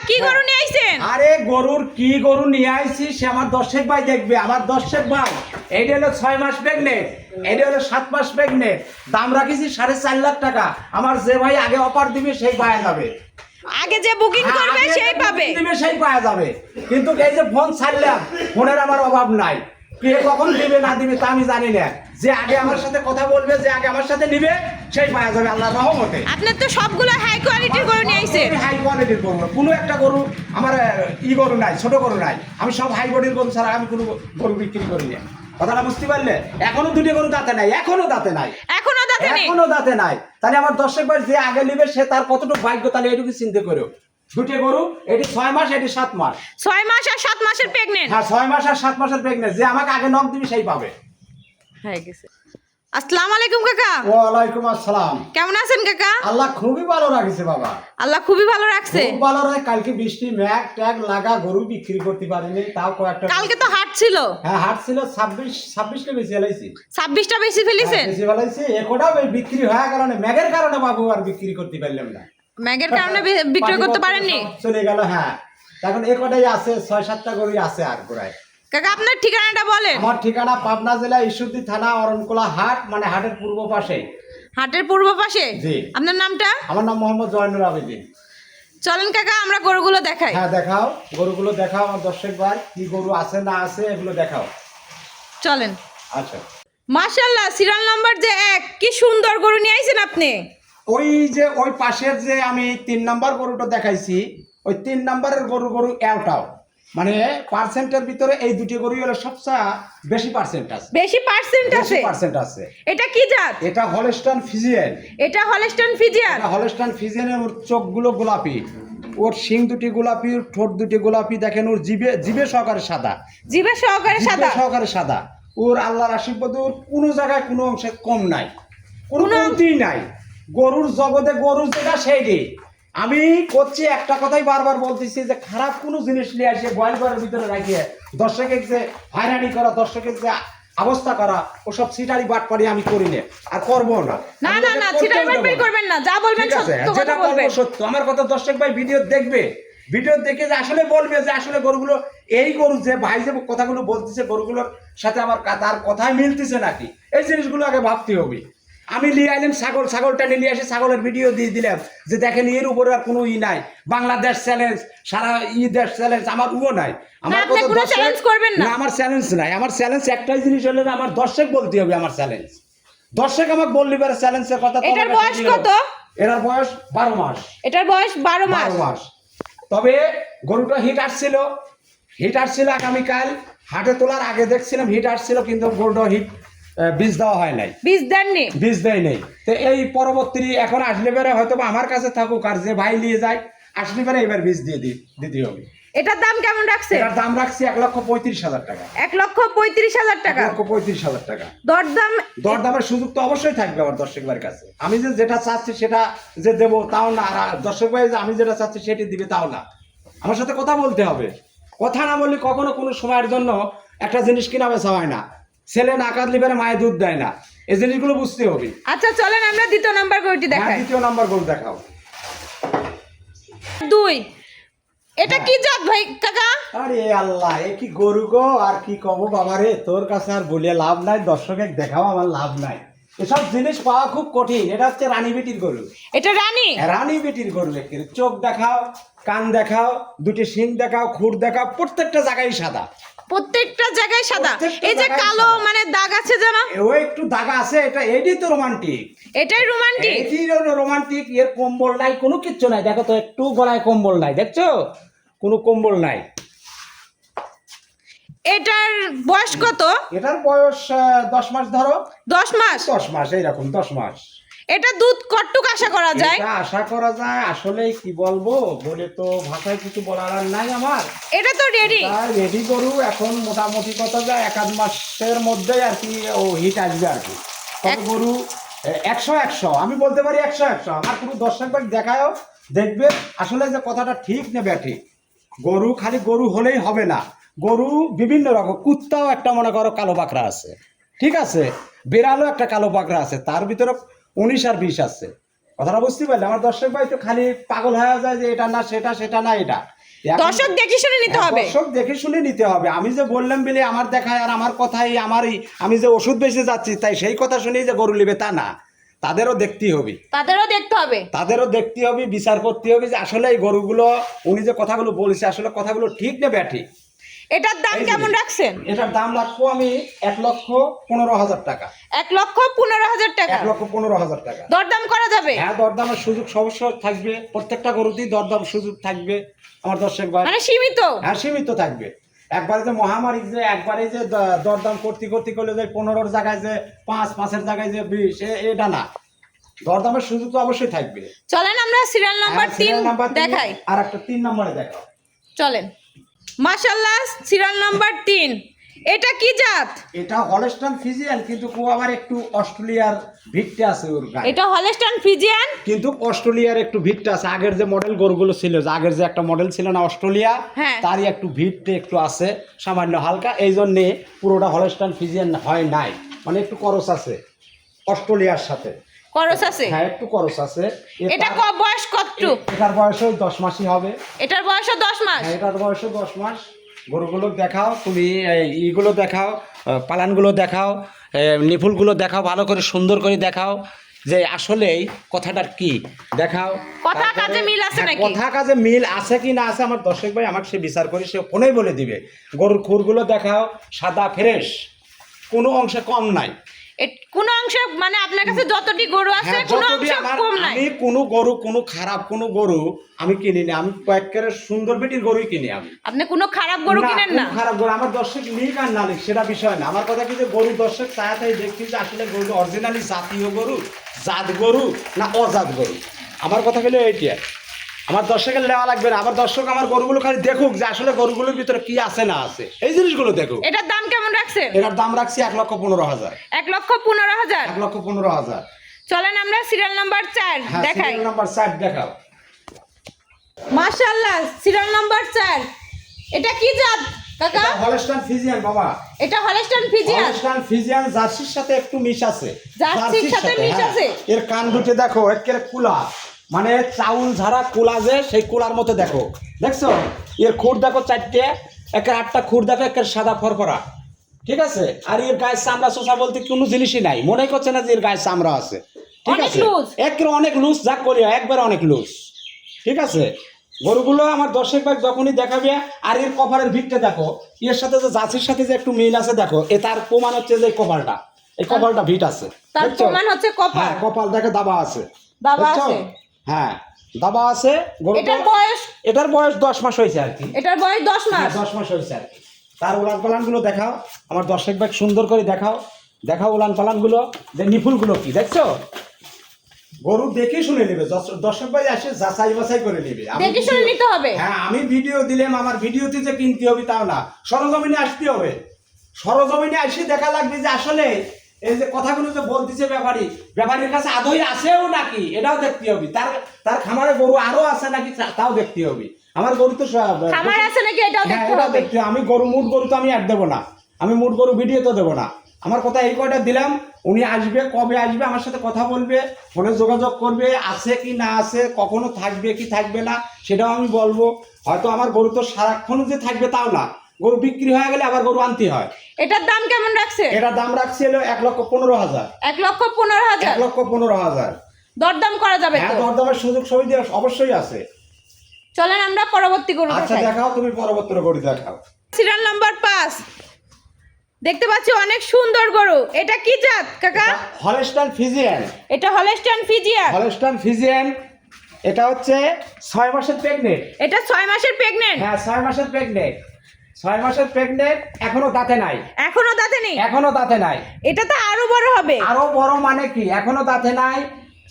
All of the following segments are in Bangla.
কি গরু নিয়ে আইছেন? আরে গরুর কি গরু নিয়ে আইছি সে আমার দর্শক ভাই দেখবে। আমার দর্শক ভাই এইটা হলো 6 মাস প্রেগনেন্ট, এইটা হলো 7 মাস প্রেগনেন্ট। দাম রাখিছি 4.5 লাখ টাকা। আমার যে ভাই আগে অফার দিবে সেই পাওয়া যাবে, আগে যে বুকিং করবে সেই পাবে, দিবে সেই পাওয়া যাবে। কিন্তু এই যে ফোন ছাড়লাম, ফোনের আমার অভাব নাই। কে কখন দিবে না দিবে তা আমি জানি না। যে আগে আমার সাথে কথা বলবে, যে আগে আমার সাথে নিবে সেই পাওয়া যাবে আল্লাহর রহমতে। আপনার তো সবগুলো হাই কোয়ালিটির গরু নিয়ে আইছেন। হাই কোয়ালিটির গরু না, কোনো একটা গরু আমার গরু নাই, ছোট গরু নাই। আমি সব হাই বডির গরু ছাড়া আমি কোনো গরু বিক্রি করি না। কথাটা বুঝতে পারলে? এখনো দুটি গরু দাঁতে নাই, এখনো দাঁতে নাই, এখনো দাঁতে নেই। এখনো দাঁতে নাই। তাহলে আমার দর্শক ভাই যে আগে নিবে সে তার কতটুকু ভাগ্য, তাহলে এইটুকু চিন্তা করো। দুটি গরু, এটি 6 মাস, এটি 7 মাস। 6 মাস আর 7 মাসের প্রেগন্যান্ট। হ্যাঁ, 6 মাস আর 7 মাসের প্রেগনেন্ট। যে আমাকে আগে নক দিবে সেই পাবে। হয়ে গেছে। আসসালামু আলাইকুম কাকা। ওয়ালাইকুম আসসালাম। কেমন আছেন কাকা? আল্লাহ খুবই ভালো রাখছে বাবা, আল্লাহ খুবই ভালো রাখছে। খুব ভালো রাখে। কালকে বৃষ্টি মেঘ ট্যাগ লাগা, গরু বিক্রি করতে পারিনি, তাও কয়েকটা। কালকে তো হাট ছিল। হ্যাঁ, হাট ছিল। 26টা বেশি ফেলাইছি। 26টা বেশি ফেলেছেন? বেশি ফেলাইছি। একটা বিক্রি হয়ে কারণে, মেঘের কারণে বাবু আর বিক্রি করতে পারলাম না। ম্যাগের কারণে বিক্রি করতে পারেননি? চলে গেল। হ্যাঁ, এখন একটাই আছে, 6-7টা গরু আছে আর ঘোড়ায়। কাকা আপনার ঠিকানাটা বলেন। আমার ঠিকানা পাবনা জেলা ঈশ্বরদী থানা অরণকুলা হাট, মানে হাটের পূর্ব পাশে। হাটের পূর্ব পাশে? জি। আপনার নামটা? আমার নাম মোহাম্মদ জয়নুল আবেদিন। চলেন কাকা আমরা গরুগুলো দেখাই। হ্যাঁ, দেখাও, গরুগুলো দেখাও আমার দর্শক ভাই, কি গরু আছে না আছে এগুলো দেখাও। চলেন। আচ্ছা, মাশাআল্লাহ, সিরিয়াল নাম্বার যে 1, কি সুন্দর গরু নিয়ে আইছেন আপনি। ওই যে ওই পাশের যে আমি 3 নাম্বার গরুটা দেখাইছি, ওই 3 নাম্বারের গরু এটাও, মানে পার্সেন্টের ভিতরে এই দুটি গরুই হলো সবচেয়ে বেশি পার্সেন্ট আছে। বেশি পার্সেন্ট আছে? পার্সেন্ট আছে। এটা কি জাত? এটা হলস্টাইন ফ্রিজিয়ান। এটা হলস্টাইন ফ্রিজিয়ান। এটা হলস্টাইন ফ্রিজিয়ানের। ওর চোখগুলো গোলাপি, ওর শিং দুটি গোলাপি, ওর ঠোঁট দুটি গোলাপি। দেখেন ওর জিভে সহকারে সাদা, জিভে সহকারে সাদা, সহকারে সাদা। ওর আল্লাহর আশীর্বাদ, ওর কোনো জায়গায় কোনো অংশে কম নাই, কোনো কমতি নাই। গরুর জগতে গরু যেটা সেইটি। আমি করছি একটা কথাই বারবার বলতেছি যে খারাপ কোনো জিনিস নিয়ে আসে গোয়াল ঘরের ভিতরে রাখিয়ে দর্শকের যে হয়রানি করা, দর্শকের যে অবস্থা করা, ওসব সিটারি বাটপারি আমি করি না আর করবো না। না না না, সিটারি বাটপারি করবেন না, যা বলবেন সত্য কথা বলবেন। সত্য, আমার কথা দর্শক ভাই ভিডিও দেখবে, ভিডিও দেখে যে আসলে বলবে যে আসলে গরুগুলো, এই গরু যে ভাই যে কথাগুলো বলতেছে গরুগুলোর সাথে আমার তার কথাই মিলতেছে নাকি, এই জিনিসগুলো আগে ভাবতে হবে। আমি নিয়ে আইলাম ছাগলটা নিয়ে আসি, ছাগলের ভিডিও দিয়ে দিলাম যে দেখেন এর উপরে আর কোনো নাই। বাংলাদেশ চ্যালেঞ্জ, সারা দেশ চ্যালেঞ্জ, আমার নাই। আমার কোনো চ্যালেঞ্জ করবেন না। আমার চ্যালেঞ্জ নাই। আমার চ্যালেঞ্জ একটাই জিনিস হলো, আমার দর্শক বলতে হবে আমার চ্যালেঞ্জ। দর্শক আমাকে বললি পারে চ্যালেঞ্জের কথা। এটার বয়স কত? এটার বয়স 12 মাস। এটার বয়স 12 মাস। তবে গরুটা হিট আসছিল আগামীকাল হাটে তোলার আগে দেখছিলাম হিট আসছিল, কিন্তু গরুটা হিট বীজ দেওয়া হয় নাই, বীজ দেয় নেই। তো এই পরবর্তী এখন আসলে বেড়ে হয়তো আমার কাছে থাকুক, আর যে ভাই নিয়ে যায় আসলে বেড়ে এবার বীজ দিয়ে দিতে হবে। এটার দাম কেমন রাখছে? এটার দাম রাখছি 1,35,000 টাকা। 1,35,000 টাকা? 1,35,000 টাকা। দরদামের সুযোগ তো অবশ্যই থাকবে আমার দর্শক ভাইয়ের কাছে। আমি যেটা চাচ্ছি সেটা যে দেবো তাও না, আর দর্শক ভাই যে আমি যেটা চাচ্ছি সেটি দিবে তাও না। আমার সাথে কথা বলতে হবে। কথা না বললে কখনো কোনো সময়ের জন্য একটা জিনিস কিনা বেচা হয় না। ছেলে না কাঁদলে বেড়ে মায়ে দুধ দেয় না, এই জিনিসগুলো বুঝতে হবে। আচ্ছা চলেন আমরা দ্বিতীয় নাম্বার গরুটি দেখাই। দ্বিতীয় নাম্বার গরু দেখাও। 2, এটা কি জাত ভাই কাকা? আরে আল্লাহ, এ কি গরু গো, আর কি কব বাবা রে, তোর কাছে আর বলিয়ে লাভ নাই, দর্শকের দেখাও আমার লাভ নাই। এসব জিনিস পাওয়া খুব কঠিন। এটা হচ্ছে রানী বেটির গরু। এটা রানী বেটির গরু। চোখ দেখাও, কান দেখাও, দুটি শিং দেখাও, খুর দেখাও, প্রত্যেকটা জায়গায় সাদা। এই যে কালো মানে দাগ আছে জানো, ও একটু দাগ আছে। এটাই তো রোমান্টিক। এটাই রোমান্টিক। এর কম্বল নাই, কোনো কিচ্ছু নাই। দেখো তো, একটু গলায় কম্বল নাই, দেখছো? কোনো কম্বল নাই। এটার বয়স কত? এটার বয়স 10 মাস ধরো। 10 মাস? 10 মাস, এইরকম 10 মাস। এটা দুধ কতটুক আশা করা যায়? এটা আশা করা যায়, আসলে কি বলবো, বলে তো ভাষায় কিছু বলার আর নাই আমার। এটা তো রেডি গরু। এখন মোটামুটি কথা যায় 1 মাসের মধ্যে আর কি ও হিট আসবে আর কি। গরু 100 আমি বলতে পারি 100 আমার কোনো দর্শক ভাই দেখায়ও দেখবে আসলে যে কথাটা ঠিক না ব্যাঠিক। গরু খালি গরু হলেই হবে না, গরু বিভিন্ন রকম। কুত্তাও একটা মনে করো কালো পাকড়া আছে, ঠিক আছে? বিড়ালও একটা কালো পাকড়া আছে, তার ভিতরে 19 আর 20 আছে। কথাটা বুঝতে পারলে? আমার দর্শক ভাই তো খালি পাগল হয়ে যায় যে এটা না সেটা, সেটা না এটা। এখন- দর্শক দেখে শুনে নিতে হবে। দর্শক দেখে শুনে নিতে হবে। আমি যে বললাম বলে আমার দেখায় আর আমার কথাই আমি যে ওষুধ বেঁচে যাচ্ছি তাই সেই কথা শুনেই যে গরু নেবে তা না, তাদেরও দেখতে হবে, তাদেরও দেখতে হবে, বিচার করতে হবে যে আসলে এই গরুগুলো উনি যে কথাগুলো বলেছে আসলে কথাগুলো ঠিক না ব্যাঠিক। এটার দাম এই যে, কেমন রাখছেন? এটার দাম রাখবো আমি 1,15,000 টাকা। 1,15,000 টাকা। 1,15,000 টাকা। দরদাম করা যাবে? হ্যাঁ, দরদামের সুযোগ অবশ্যই থাকবে, প্রত্যেকটা গরুতেই দরদাম সুযোগ থাকবে আমার দর্শক ভাই। মানে সীমিত? হ্যাঁ, সীমিত থাকবে। একবারে যে মহামারী যে একবারে যে দরদাম করতে করলে যে 15-র জায়গায় যে 5-5-এর জায়গায় যে 20, এটা না, দরদামের সুযোগ তো অবশ্যই থাকবে। চলেন আমরা সিরিয়াল নাম্বার হ্যাঁ, serial 3 number 3 দেখাই। আর একটা 3 নম্বরে দেখাও। চলেন। মাশাআল্লাহ, সিরিয়াল নাম্বার 3। এটা কি জাত? এটা হলস্টাইন ফ্রিজিয়ান, কিন্তু ও আবার একটু অস্ট্রেলিয়ার ভিটটা আছে ওর গায়ে। এটা হলস্টাইন ফ্রিজিয়ান, কিন্তু অস্ট্রেলিয়ার একটু ভিটটা আছে। আগের যে মডেল গরুগুলো ছিল, যে আগের যে একটা মডেল ছিল না অস্ট্রেলিয়া, হ্যাঁ। তারই একটু ভিটটা একটু আছে সামান্য হালকা, এই জন্যে পুরোটা হলস্টাইন ফ্রিজিয়ান হয় নাই, মানে একটু করস আছে অস্ট্রেলিয়ার সাথে। করস আছে? হ্যাঁ, একটু করস আছে। এটা বয়স কত? এটার বয়সও 10 মাসই হবে। এটার বয়স 10 মাস? হ্যাঁ, এটার বয়সও 10 মাস। গরুগুলো দেখাও তুমি, এইগুলো দেখাও, পালানগুলো দেখাও, নিপুলগুলো দেখাও, ভালো করে সুন্দর করে দেখাও যে আসলেই কথাটার কি দেখাও। কথা তারপরে- কাজে মিল আছে হ্যাঁ, নাকি? কথা কাজে মিল আছে কি না আছে আমার দর্শক ভাই আমাকে সে বিচার করে সে ফোনেই বলে দিবে। গরুর খুরগুলো দেখাও, সাদা ফ্রেশ, কোনো অংশে কম নাই। কোন অংশ মানে আপনার কাছে যতটি গরু আছে হ্যাঁ, কোন যতটি অংশ আমার- কম নাই? আমি কোনো গরু, কোনো খারাপ কোনো গরু আমি কিনি না। আমি কয়েকবারে সুন্দর বেটির গরুই কিনি আমি। আপনি কোনো খারাপ গরু কিনেন না? কোনো খারাপ গরু আমার দর্শক লিক আর না লিক সেটা বিষয় না। আমার কথা কি যে গরু দর্শক চায়াতাই দেখছি যে আসলে গরু অরিজিনালি জাতীয় গরু, জাত গরু না অজাত গরু। আমার কথা হলো এইটা, আমার দর্শকের নেওয়া লাগবে না। আমার দর্শক আমার গরুগুলো খালি দেখুক যে আসলে গরুগুলোর ভিতরে কি আছে না আছে, এই জিনিসগুলো দেখুক। এটার দাম কেমন রাখছেন? এটার দাম রাখছি 1,15,000। 1,15,000? 1,15,000। চলেন আমরা সিরিয়াল নাম্বার 4 হ্যাঁ, দেখাই। সিরিয়াল নাম্বার 4 দেখাও। মাশাআল্লাহ, সিরিয়াল নাম্বার 4। এটা কি জাত কাকা? এটা হলস্টাইন ফ্রিজিয়ান বাবা। এটা হলস্টাইন ফ্রিজিয়ান? হলস্টাইন ফ্রিজিয়ান জার্সির সাথে একটু মিশ আছে। জার্সির সাথে মিশ হ্যাঁ। আছে? এর কান দুটো দেখো একেবারে কুলা, মানে চাউল ঝাড়া কুলা যে সেই কুলার মতো দেখো, দেখছো? এর খুর দেখো 4টে, একের 8টা খুর দেখো একের সাদা ফরফরা, ঠিক আছে? আর এর গায়ে চামড়া চোষা বলতে কোনো জিনিসই নাই, মনে করছে না যে এর গায়ে চামড়া আছে, ঠিক অনেক আছে? লুজ। একেবারে অনেক লুজ, যা করি একবার অনেক লুজ, ঠিক আছে? গরুগুলো আমার দর্শক ভাই যখনই দেখাবে, আর এর কপালের ভিতটা দেখো, এর সাথে যে জার্সির সাথে যে একটু মিল আছে দেখো, এ তার প্রমাণ হচ্ছে যে এই কপালটা ভিট আছে, তার দেখছো? প্রমাণ হচ্ছে কপাল। হ্যাঁ, কপাল দেখে দাবা আছে, দাবা দেখছো? আছে? হ্যাঁ, দাবা আছে। এটার বয়স? এটার বয়স 10 মাস হয়েছে আর কি। এটার বয়স 10 হ্যাঁ, মাস? 10 মাস হয়েছে আর কি। তার উলান পালানগুলো দেখাও আমার দর্শক ভাই, সুন্দর করে দেখাও, দেখাও উলান পালানগুলো, যে নিপুলগুলো কি দেখছো? গরু দেখে শুনে নেবে, দর্শক ভাই আসে যাচাই বাছাই করে নেবে। দেখে শুনে নিতে হবে। হ্যাঁ, আমি ভিডিও দিলাম, আমার ভিডিওতে যে কিনতে হবে তাও না, সরজমিনে আসতে হবে। সরজমিনে এসে দেখা লাগবে যে আসলে এই যে কথাগুলো যে বলতেছে ব্যাপারীর কাছে আদৌ আছেও নাকি, এটাও দেখতে হবে। তার খামারে গরু আরো আছে নাকি তাও দেখতে হবে। আমার গরু তো খামার আছে নাকি এটাও হ্যাঁ, দেখতে এটাও হবে। দেখতে হবে। আমি গরু মুট গরু তো আমি অ্যাড দেবো না, আমি মুট গরু ভিডিও তো দেবো না। আমার কথা এই কয়টা দিলাম, উনি আসবে, কবে আসবে আমার সাথে কথা বলবে, ফোনে যোগাযোগ করবে, আছে কি না আছে, কখনো থাকবে কি থাকবে না সেটাও আমি বলবো। হয়তো আমার গরু তো সারাক্ষণ যে থাকবে তাও না, গরু বিক্রি হয়ে গেলে আবার গরু আনতে হয়। এটার দাম কেমন রাখছে? এটার দাম রাখছি হলো 1,15,000। 1,15,000? 1,15,000। দরদাম করা যাবে হ্যাঁ, তো? দরদামের সুযোগ সুবিধা অবশ্যই আছে। চলেন আমরা পরবর্তী গরু আচ্ছা, দেখাই। দেখাও তুমি পরবর্তী গরু দেখাও। সিরিয়াল নাম্বার 5 দেখতে পাচ্ছি, অনেক সুন্দর গরু। এটা কি জাত কাকা? Holstein Friesian. এটা হলস্টাইন ফ্রিজিয়ান? হলস্টাইন ফ্রিজিয়ান, এটা হচ্ছে 6 মাসের প্রেগনেন্ট। এটা 6 মাসের প্রেগন্যান্ট? হ্যাঁ, 6 মাসের প্রেগনেন্ট, 6 মাসের প্রেগনেন্ট, এখনো দাঁতে নাই। এখনো দাঁতে নেই? এখনো দাঁতে নাই। এটা তো আরো বড় হবে। আরো বড় মানে কি, এখনো দাঁতে নাই,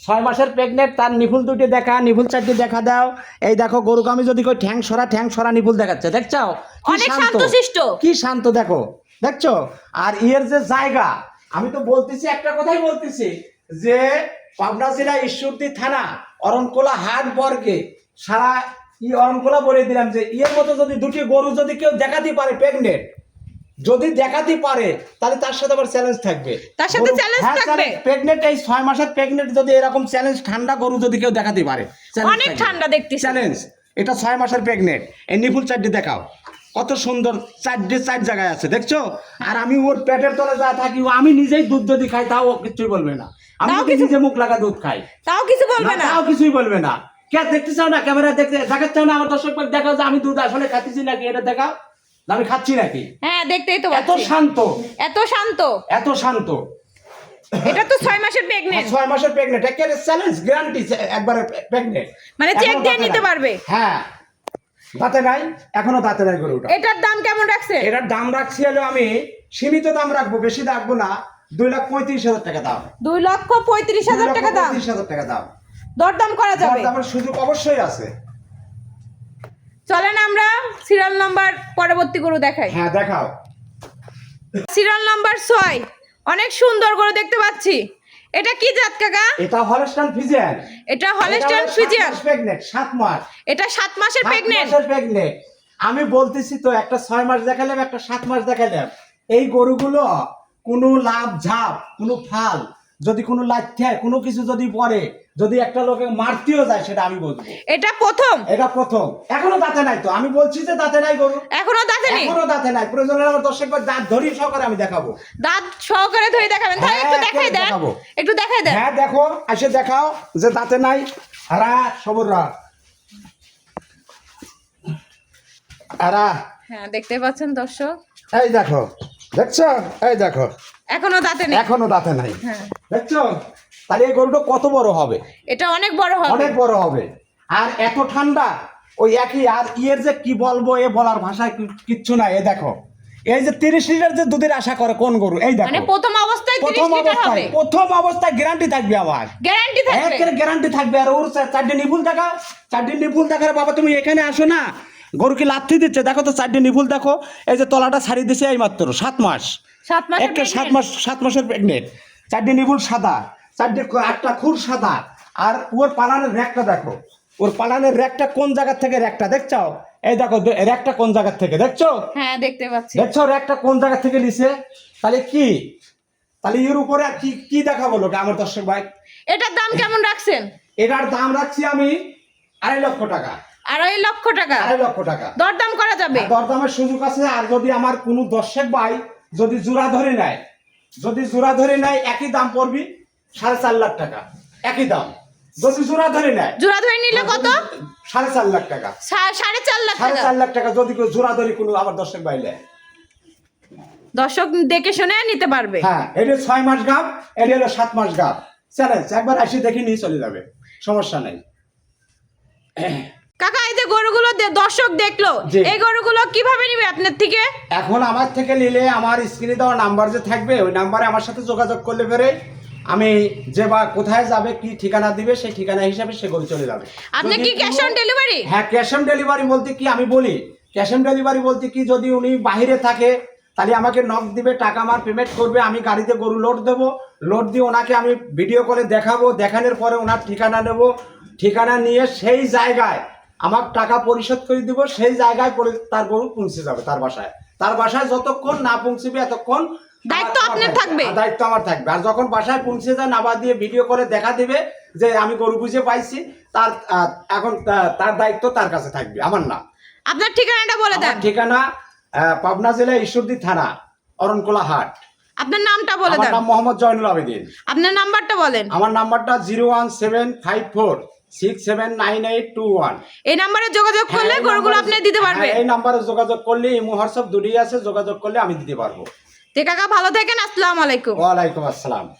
6 মাসের প্রেগনেন্ট। তার নিপুল দুটি দেখা, নিপুল 4টি দেখা দাও। এই দেখো গরুকে আমি যদি কই ঠ্যাং সরা নিপুল দেখাচ্ছে, দেখছো? কি অনেক শান্ত, শান্তশিষ্ট। কি শান্ত দেখো, দেখছো? আর এর যে জায়গা, আমি তো বলতেছি একটা কথাই বলতেছি যে পাবনা জেলা ঈশ্বরদী থানা অরণকোলা হাট বর্গে সারা অরণকোলা বলে দিলাম যে এর মতো যদি দুটি গরু যদি কেউ দেখাতে পারে প্রেগনেন্ট, যদি দেখাতে পারে তাহলে তার সাথে আবার চ্যালেঞ্জ থাকবে। তার সাথে চ্যালেঞ্জ থাকবে? প্রেগনেন্ট এই 6 মাসের প্রেগনেন্ট যদি এরকম চ্যালেঞ্জ ঠান্ডা গরু যদি কেউ দেখাতে পারে, অনেক ঠান্ডা দেখতেছি। চ্যালেঞ্জ এটা 6 মাসের প্রেগনেন্ট। এই নিপুল চারটি দেখাও, কত সুন্দর, চার জায়গায় আছে দেখছো। আর আমি ওর পেটের তলে যা থাকি, আমি নিজেই দুধ যদি খাই তাও ও কিছুই বলবে না। আমি তাও যদি কিছু- নিজে মুখ লাগা দুধ খাই তাও কিছু বলবে না। তাও কিছুই বলবে না। কে দেখতে চাও না, ক্যামেরা দেখাতে চাও না আমার দর্শক দেখাও যে আমি দুধ আসলে খাচ্ছি নাকি, এটা দেখাও যে আমি খাচ্ছি নাকি। হ্যাঁ, দেখতেই তো এত পাচ্ছি। শান্ত, এত শান্ত। এত শান্ত। এটা তো 6 মাসের প্রেগনেন্ট। 6 মাসের প্রেগনেন্ট, একেবারে চ্যালেঞ্জ গ্যারান্টি, একবারে প্রেগনেন্ট। মানে চেক দিয়ে নিতে পারবে। হ্যাঁ, দাঁতে নাই, এখনো দাঁতে নাই গরুটা। এটার দাম কেমন রাখছে? এটার দাম রাখছি হলো আমি সীমিত দাম রাখবো, বেশি রাখবো না। 2,35,000 টাকা দাম। 2,35,000 টাকা দাম। 2,35,000 টাকা দাম। দরদাম করা যাবে। দামের সুযোগ অবশ্যই আছে। চলেন আমরা সিরিয়াল নাম্বার পরবর্তী গরু দেখাই। হ্যাঁ, দেখাও। সিরিয়াল নাম্বার 6, অনেক সুন্দর গরু দেখতে পাচ্ছি। এটা কি জাত কাকা? এটা হলস্টাইন ফ্রিজিয়ান। এটা হলস্টাইন ফ্রিজিয়ান। 7 মাস। এটা 7 মাসের প্রেগনেন্ট। প্রেগনেন্ট। আমি বলতেছি তো, একটা 6 মাস দেখালাম, একটা 7 মাস দেখালাম। এই গরুগুলো কোনো লাভ ঝাপ, কোনো ফাল, যদি কোনো লাথিয়া কোনো কিছু যদি পড়ে, যদি একটা লোকে মারতেও যায়, সেটা আমি বলবো এটা প্রথম। এটা প্রথম। এখনো দাঁতে নাই তো, আমি বলছি যে দাঁতে নাই গরু, এখনো দাঁতে নেই। এখনো দাঁতে নাই। প্রয়োজনে আমার দর্শকবার দাঁত ধরি সহকারে আমি দেখাবো। দাঁত সহকারে ধরে দেখাবেন, তাহলে হ্যাঁ, একটু দেখাই দেন। দেখাবো। একটু দেখাই দেন। হ্যাঁ, দেখো, এসে দেখাও যে দাঁতে নাই। আরা সবররা, আরা, হ্যাঁ, দেখতে পাচ্ছেন দর্শক, এই দেখো, দেখছো, এই দেখো, এখনো দাঁতে নেই। এখনো দাঁতে নাই। হ্যাঁ, দেখছো, তাহলে এই গরুটা কত বড় হবে, এটা অনেক বড় হবে। অনেক বড় হবে। আর এত ঠান্ডা, ওই একই। আর ইয়ের যে কি বলবো, এ বলার ভাষায় কিচ্ছু নাই। এ দেখো, এই যে 30 লিটার যে দুধের আশা করে কোন গরু, এই দেখো, মানে প্রথম অবস্থায় 30 প্রথম লিটার হবে। অবস্থায়, প্রথম অবস্থায় গ্যারান্টি থাকবে আমার, গ্যারান্টি থাকবে। একের গ্যারান্টি থাকবে। আর ওর চারটে নিপুল দেখাও, চারটে নিপুল দেখার বাবা, তুমি এখানে আসো না। গরু কি লাথি দিচ্ছে, দেখো তো, চারটে নিপুল দেখো। এই যে তলাটা ছাড়ি দিছে এই মাত্র 7 মাস। 7 মাসের একে 7 pregnant। মাস, 7 মাসের প্রেগনেন্ট। চারটে নিপুল সাদা, চারটে আটটা খুর সাদা। আর ওর পালানের র্যাকটা দেখো, ওর পালানের র্যাকটা কোন জায়গা থেকে র্যাকটা দেখছো, এই দেখো র্যাকটা কোন জায়গা থেকে দেখছো, হ্যাঁ, দেখতে পাচ্ছি। দেখছো র্যাকটা কোন জায়গা থেকে নিছে। তাহলে কি, তাহলে এর উপরে আর কি কি দেখাবো লোকে আমার দর্শক ভাই। এটার দাম কেমন রাখছেন? এটার দাম রাখছি আমি 2.5 লক্ষ টাকা। 2.5 লক্ষ টাকা। 2.5 লক্ষ টাকা দরদাম করা যাবে। দরদামের সুযোগ আছে। আর যদি আমার কোনো দর্শক ভাই যদি জোড়া ধরে নেয়, যদি জোড়া ধরে নেয়, একই দাম পড়বি 4.5 লাখ টাকা, একই দাম। যদি জোড়া ধরে নেয়, জোড়া ধরে নিলে কত? 4.5 লাখ টাকা। 4.5 লাখ টাকা। 4.5 লাখ টাকা যদি কেউ জোড়া ধরে কোনো আমার দর্শক ভাই নেয়। দর্শক দেখে শুনে নিতে পারবে। হ্যাঁ, এটা 6 মাস গাব, এটা হলো 7 মাস গাব। চ্যালেঞ্জ, একবার আসি দেখে নিয়ে চলে যাবে, সমস্যা নেই। কাকা, এই যে গরুগুলো দর্শক দেখলো, জি। এই গরুগুলো কিভাবে নিবে আপনার থেকে? এখন আমার থেকে নিলে আমার স্ক্রিনে দেওয়া নাম্বার যে থাকবে, ওই নাম্বারে আমার সাথে যোগাযোগ করলে পরে আমি যে বা কোথায় যাবে, কি ঠিকানা দিবে, সেই ঠিকানা হিসাবে সে গরু চলে যাবে। আপনি যদি কি কোনো- ক্যাশ অন ডেলিভারি? হ্যাঁ, ক্যাশ অন ডেলিভারি বলতে কি আমি বলি, ক্যাশ অন ডেলিভারি বলতে কি, যদি উনি বাইরে থাকে তাহলে আমাকে নক দিবে, টাকা আমার পেমেন্ট করবে, আমি গাড়িতে গরু লোড দেবো, লোড দিয়ে ওনাকে আমি ভিডিও করে দেখাবো, দেখানোর পরে ওনার ঠিকানা নেব, ঠিকানা নিয়ে সেই জায়গায় আমার টাকা পরিশোধ করে দিব, সেই জায়গায় তার গরু পৌঁছে যাবে তার বাসায়। তার বাসায় যতক্ষণ না পৌঁছবে এতক্ষণ দায়িত্ব আপনার থাকবে। দায়িত্ব আমার থাকবে। আর যখন বাসায় পৌঁছে যায়, নাম্বার দিয়ে ভিডিও করে দেখা দিবে যে আমি গরু বুঝে পাইছি, তার এখন তার দায়িত্ব তার কাছে থাকবে, আমার না। আপনার ঠিকানাটা বলে দেন। আমার ঠিকানা পাবনা জেলা ঈশ্বরদী থানা, অরণকোলা হাট। আপনার নামটা বলে আমার দেন। নাম মোহাম্মদ জয়নুল আবেদিন। আপনার নাম্বারটা বলেন। আমার নাম্বারটা 01754679821। এই নাম্বারে যোগাযোগ করলে গরুগুলো আপনি দিতে পারবেন। এই নাম্বারে যোগাযোগ করলে, এই হোয়াটসঅ্যাপ দুটোই আছে, যোগাযোগ করলে আমি দিতে পারবো। তে কাকা, ভালো থাকেন। আসসালামু আলাইকুম। ওয়ালাইকুম আসসালাম।